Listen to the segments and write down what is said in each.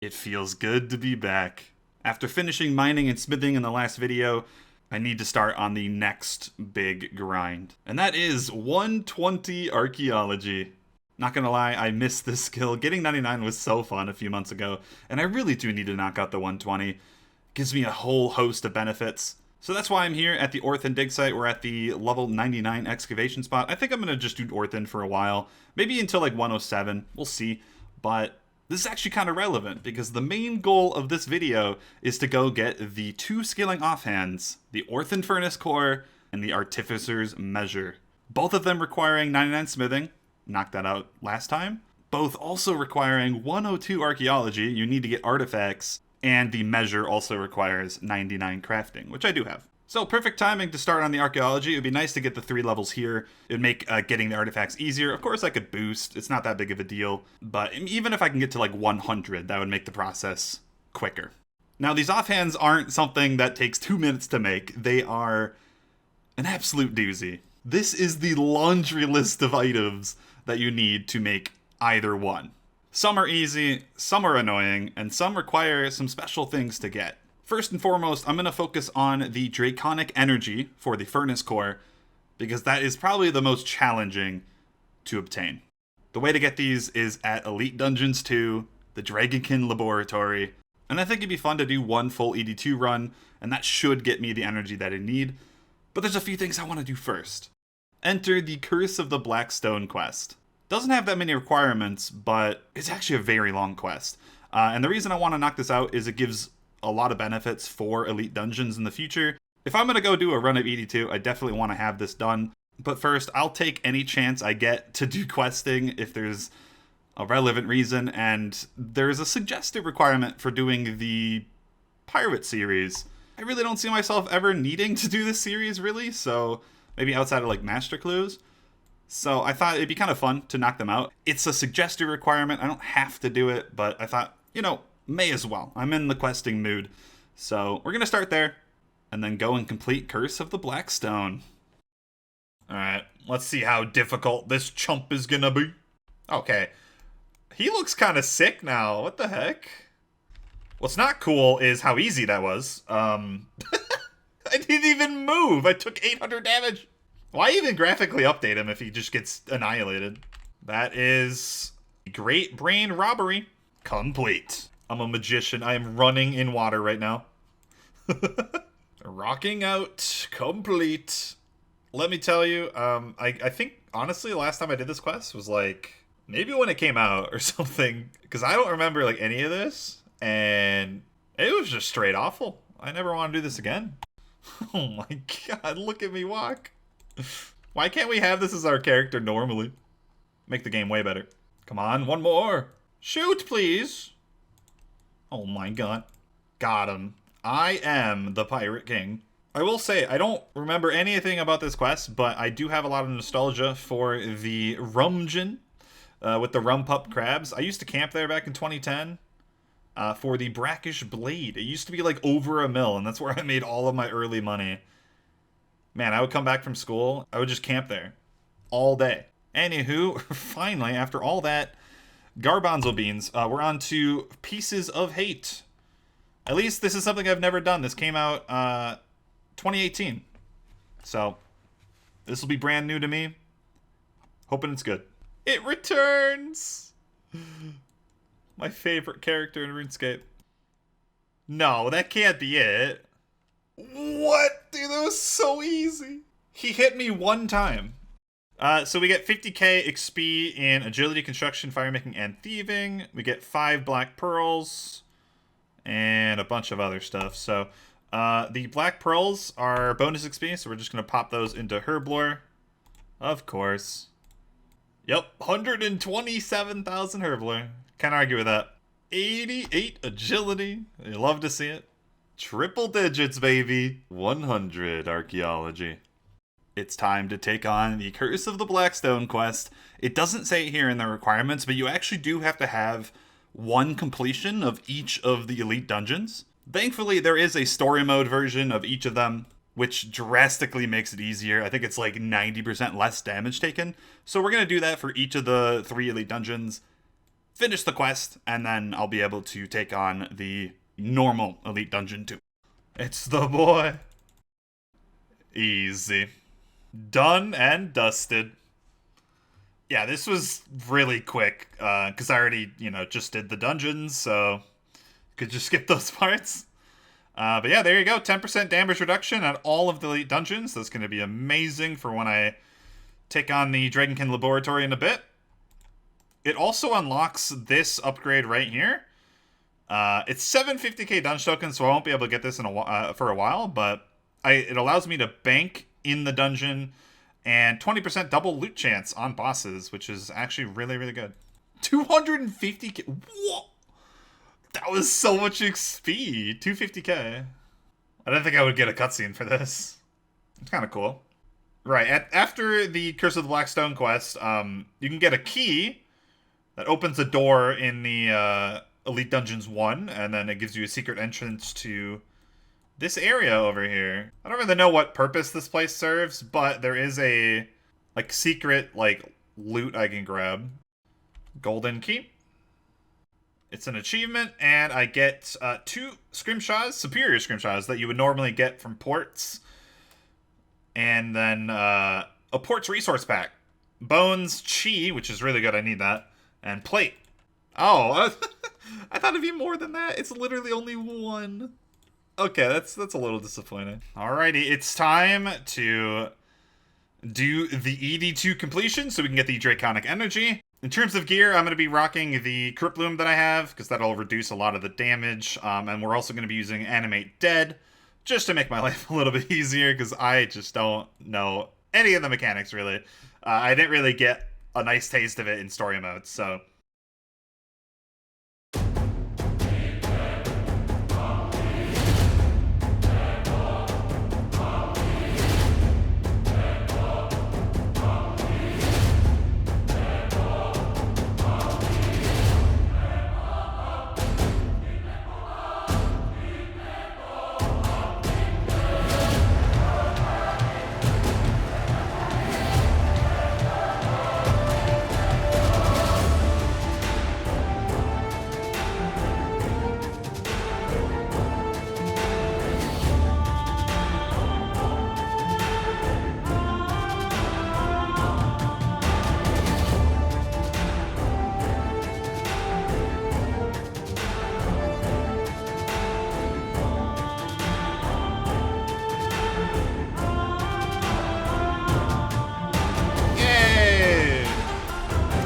It feels good to be back. After finishing mining and smithing in the last video, I need to start on the next big grind. And that is 120 archaeology. Not gonna lie, I missed this skill. Getting 99 was so fun a few months ago, and I really do need to knock out the 120. Gives me a whole host of benefits. So that's why I'm here at the Orthon dig site. We're at the level 99 excavation spot. I think I'm gonna just do Orthon for a while. Maybe until like 107, we'll see. But this is actually kind of relevant because the main goal of this video is to go get the two scaling offhands, the Orthon Furnace Core and the Artificer's Measure. Both of them requiring 99 smithing. Knocked that out last time. Both also requiring 102 archaeology. You need to get artifacts. And the measure also requires 99 crafting, which I do have. So perfect timing to start on the archaeology. It would be nice to get the 3 levels here. It would make getting the artifacts easier. Of course, I could boost. It's not that big of a deal. But even if I can get to like 100, that would make the process quicker. Now, these offhands aren't something that takes 2 minutes to make. They are an absolute doozy. This is the laundry list of items that you need to make either one. Some are easy, some are annoying, and some require some special things to get. First and foremost, I'm going to focus on the Draconic Energy for the Furnace Core, because that is probably the most challenging to obtain. The way to get these is at Elite Dungeons 2, the Dragonkin Laboratory, and I think it'd be fun to do one full ED2 run, and that should get me the energy that I need. But there's a few things I want to do first. Enter the Curse of the Blackstone quest. Doesn't have that many requirements, but it's actually a very long quest. And the reason I want to knock this out is it gives a lot of benefits for Elite Dungeons in the future. If I'm going to go do a run of ED2, I definitely want to have this done. But first, I'll take any chance I get to do questing if there's a relevant reason. And there's a suggested requirement for doing the Pirate series. I really don't see myself ever needing to do this series, really, so maybe outside of like Master Clues. So I thought it'd be kind of fun to knock them out. It's a suggested requirement. I don't have to do it, but I thought, may as well. I'm in the questing mood. So we're going to start there and then go and complete Curse of the Blackstone. All right, let's see how difficult this chump is going to be. Okay, he looks kind of sick now. What the heck? What's not cool is how easy that was. I didn't even move. I took 800 damage. Why even graphically update him if he just gets annihilated? That is Great Brain Robbery complete. I'm a magician. I am running in water right now. Rocking out complete. Let me tell you, I think, honestly, the last time I did this quest was like, maybe when it came out or something. Because I don't remember like any of this. And it was just straight awful. I never want to do this again. Oh my god, look at me walk. Why can't we have this as our character normally? Make the game way better. Come on, one more. Shoot, please. Oh my god. Got him. I am the Pirate King. I will say, I don't remember anything about this quest, but I do have a lot of nostalgia for the Rumjin with the Rumpup crabs. I used to camp there back in 2010. For the Brackish Blade. It used to be like over a mil, and that's where I made all of my early money. Man, I would come back from school, I would just camp there all day. Anywho, finally, after all that garbanzo beans, we're on to Pieces of Hate. At least this is something I've never done. This came out 2018. So, this will be brand new to me. Hoping it's good. It returns! My favorite character in RuneScape. No, that can't be it. What? Dude, that was so easy. He hit me one time. So we get 50k XP in Agility, Construction, Firemaking, and Thieving. We get 5 Black Pearls. And a bunch of other stuff. So the Black Pearls are bonus XP, so we're just going to pop those into Herblore. Of course. Yep, 127,000 Herblore. Can't argue with that. 88 agility. You love to see it. Triple digits, baby. 100 archaeology. It's time to take on the Curse of the Blackstone quest. It doesn't say here in the requirements, but you actually do have to have one completion of each of the elite dungeons. Thankfully, there is a story mode version of each of them, which drastically makes it easier. I think it's like 90% less damage taken. So we're going to do that for each of the 3 elite dungeons. finish the quest, and then I'll be able to take on the normal Elite Dungeon 2. It's the boy. Easy. Done and dusted. Yeah, this was really quick, because I already, just did the dungeons, so could just skip those parts. But yeah, there you go. 10% damage reduction at all of the Elite Dungeons. That's going to be amazing for when I take on the Dragonkin Laboratory in a bit. It also unlocks this upgrade right here. It's 750k dungeon tokens, so I won't be able to get this for a while, but it allows me to bank in the dungeon and 20% double loot chance on bosses, which is actually really, really good. 250k. Whoa! That was so much XP. 250k. I didn't think I would get a cutscene for this. It's kind of cool. Right, after the Curse of the Black Stone quest, you can get a key that opens a door in the Elite Dungeons 1, and then it gives you a secret entrance to this area over here. I don't really know what purpose this place serves, but there is a secret loot I can grab. Golden key. It's an achievement, and I get 2 scrimshaws, superior scrimshaws that you would normally get from ports, and then a ports resource pack. Bones, chi, which is really good, I need that, and plate. Oh, I thought it'd be more than that. It's literally only 1. Okay, that's a little disappointing. Alrighty, it's time to do the ED2 completion so we can get the Draconic Energy. In terms of gear, I'm going to be rocking the Crypt Bloom that I have, because that'll reduce a lot of the damage, and we're also going to be using Animate Dead, just to make my life a little bit easier, because I just don't know any of the mechanics, really. I didn't really get a nice taste of it in story mode, so...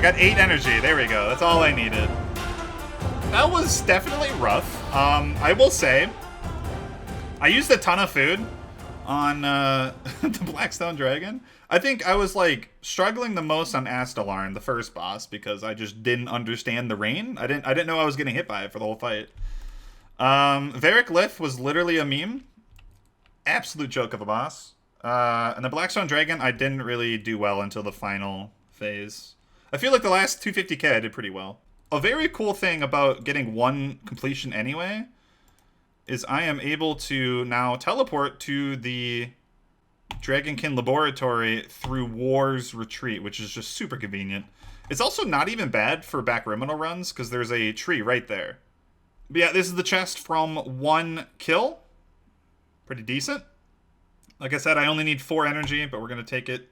Got 8 energy. There we go. That's all I needed. That was definitely rough. I will say, I used a ton of food on the Blackstone Dragon. I think I was struggling the most on Astalarn, the first boss, because I just didn't understand the rain. I didn't know I was getting hit by it for the whole fight. Varric Lith was literally a meme. Absolute joke of a boss. And the Blackstone Dragon, I didn't really do well until the final phase. I feel like the last 250k I did pretty well. A very cool thing about getting 1 completion anyway is I am able to now teleport to the Dragonkin Laboratory through War's Retreat, which is just super convenient. It's also not even bad for back Riminal runs, because there's a tree right there. But yeah, this is the chest from 1 kill. Pretty decent. Like I said, I only need 4 energy, but we're going to take it.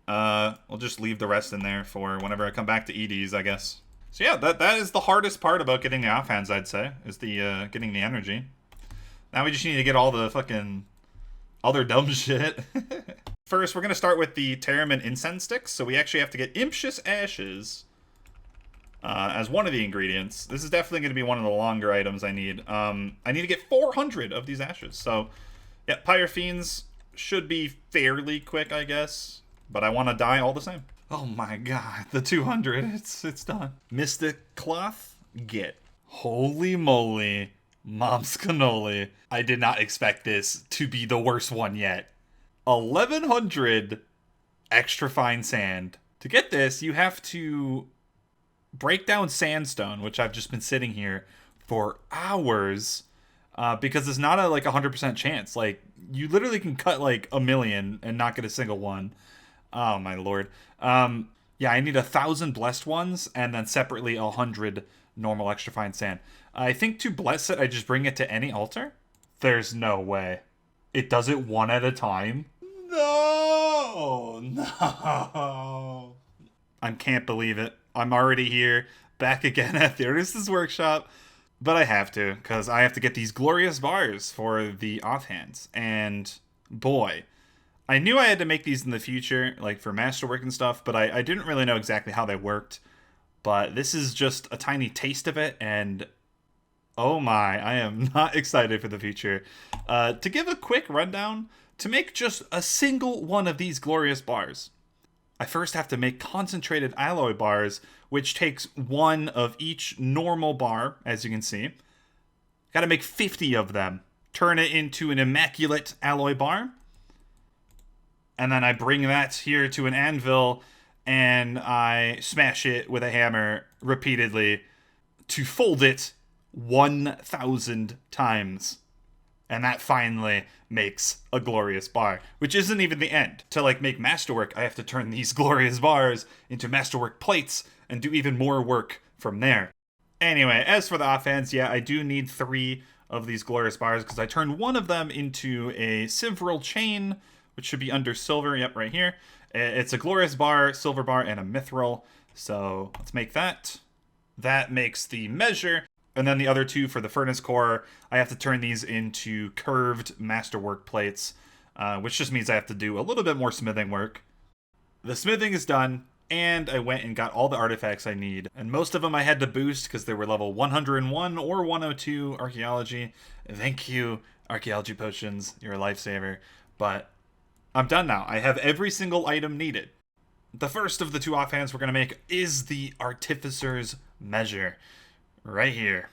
We'll just leave the rest in there for whenever I come back to EDs, I guess. So yeah, that is the hardest part about getting the offhands, I'd say, is the getting the energy. Now we just need to get all the fucking other dumb shit. First, we're going to start with the Terramin Incense sticks, so we actually have to get Imptious Ashes as one of the ingredients. This is definitely going to be one of the longer items I need. I need to get 400 of these ashes, so yeah, Pyrofiends should be fairly quick, I guess. But I want to die all the same. Oh my god, the 200, it's done. Mystic Cloth, get. Holy moly, mom's cannoli. I did not expect this to be the worst one yet. 1100 extra fine sand. To get this, you have to break down sandstone, which I've just been sitting here for hours, because it's not a 100% chance. You literally can cut 1 million and not get a single one. Oh my lord. Yeah, I need 1,000 blessed ones, and then separately 100 normal extra fine sand. I think to bless it, I just bring it to any altar. There's no way. It does it one at a time? No! No! I can't believe it. I'm already here, back again at the Artist's Workshop. But I have to, because I have to get these glorious bars for the offhands. And boy, I knew I had to make these in the future, like for masterwork and stuff, but I didn't really know exactly how they worked. But this is just a tiny taste of it, and oh my, I am not excited for the future. To give a quick rundown, to make just a single one of these glorious bars, I first have to make concentrated alloy bars, which takes one of each normal bar, as you can see. Got to make 50 of them, turn it into an immaculate alloy bar, and then I bring that here to an anvil, and I smash it with a hammer repeatedly to fold it 1,000 times. And that finally makes a glorious bar, which isn't even the end. To like make masterwork, I have to turn these glorious bars into masterwork plates and do even more work from there. Anyway, as for the offhands, yeah, I do need 3 of these glorious bars because I turned one of them into a Silveral chain, which should be under silver. Yep, right here. It's a glorious bar, silver bar, and a mithril. So let's make that. That makes the measure. And then the other 2 for the furnace core, I have to turn these into curved masterwork plates, which just means I have to do a little bit more smithing work. The smithing is done, and I went and got all the artifacts I need. And most of them I had to boost because they were level 101 or 102 archaeology. Thank you, archaeology potions. You're a lifesaver. But I'm done now. I have every single item needed. The first of the 2 offhands we're going to make is the Artificer's Measure. Right here.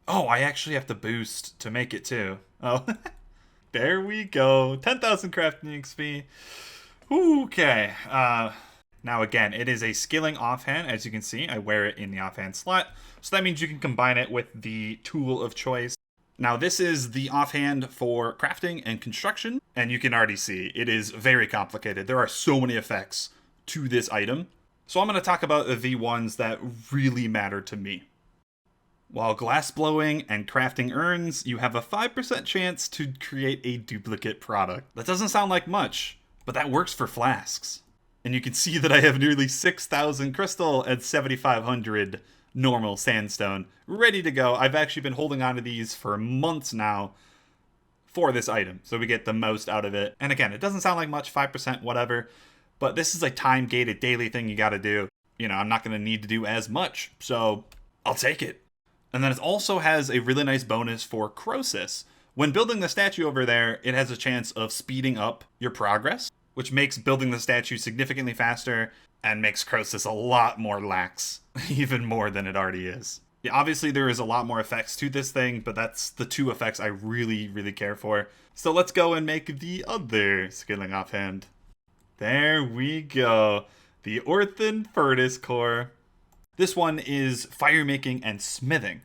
Oh, I actually have to boost to make it too. Oh, there we go. 10,000 crafting XP. Okay. Now again, it is a skilling offhand. As you can see, I wear it in the offhand slot. So that means you can combine it with the tool of choice. Now this is the offhand for crafting and construction. And you can already see it is very complicated. There are so many effects to this item. So I'm going to talk about the ones that really matter to me. While glass blowing and crafting urns, you have a 5% chance to create a duplicate product. That doesn't sound like much, but that works for flasks. And you can see that I have nearly 6,000 crystal and 7,500 normal sandstone ready to go. I've actually been holding on to these for months now for this item, so we get the most out of it. And again, it doesn't sound like much, 5%, whatever, but this is a time-gated daily thing you gotta do. You know, I'm not gonna need to do as much, so I'll take it. And then it also has a really nice bonus for Croesus. When building the statue over there, it has a chance of speeding up your progress, which makes building the statue significantly faster and makes Croesus a lot more lax, even more than it already is. Yeah, obviously there is a lot more effects to this thing, but that's the 2 effects I really, really care for. So let's go and make the other skilling offhand. There we go. The Orthon Furnace Core. This one is fire making and smithing.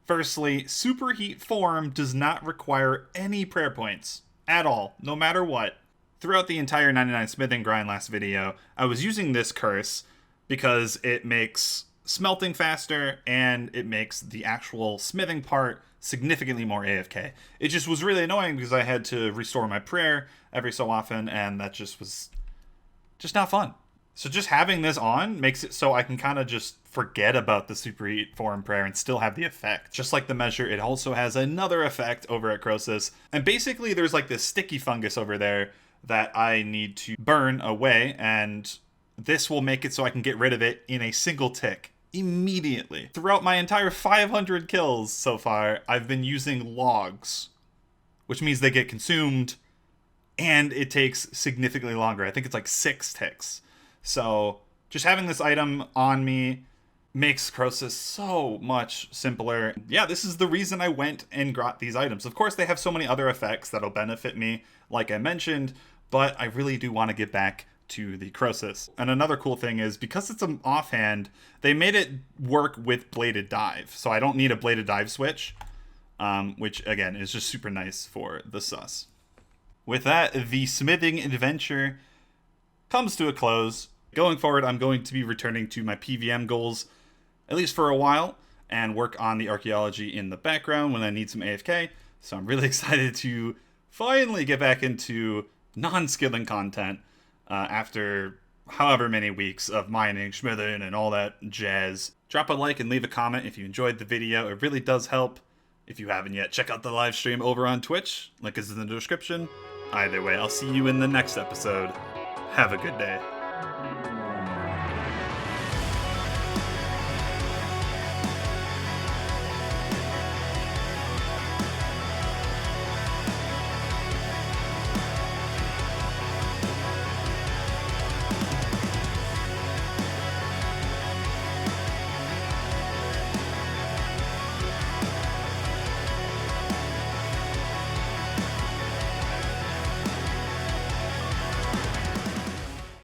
Firstly, superheat form does not require any prayer points at all, no matter what. Throughout the entire 99 smithing grind last video, I was using this curse because it makes smelting faster and it makes the actual smithing part significantly more AFK. It just was really annoying because I had to restore my prayer every so often, and that just was just not fun. So just having this on makes it so I can kind of just forget about the superheat form prayer and still have the effect. Just like the measure, it also has another effect over at Croesus. And basically there's like this sticky fungus over there that I need to burn away, and this will make it so I can get rid of it in a single tick immediately. Throughout my entire 500 kills so far, I've been using logs, which means they get consumed and it takes significantly longer. I think it's like 6 ticks. So just having this item on me makes Croesus so much simpler. Yeah, this is the reason I went and got these items. Of course, they have so many other effects that'll benefit me, like I mentioned, but I really do want to get back to the Croesus. And another cool thing is, because it's an offhand, they made it work with bladed dive. So I don't need a bladed dive switch, which again is just super nice for the sus. With that, the smithing adventure comes to a close. going forward, I'm going to be returning to my PVM goals, at least for a while, and work on the archaeology in the background when I need some AFK. So I'm really excited to finally get back into non-skilling content after however many weeks of mining, schmithing, and all that jazz. Drop a like and leave a comment if you enjoyed the video. It really does help. If you haven't yet, check out the live stream over on Twitch. Link is in the description. Either way, I'll see you in the next episode. Have a good day.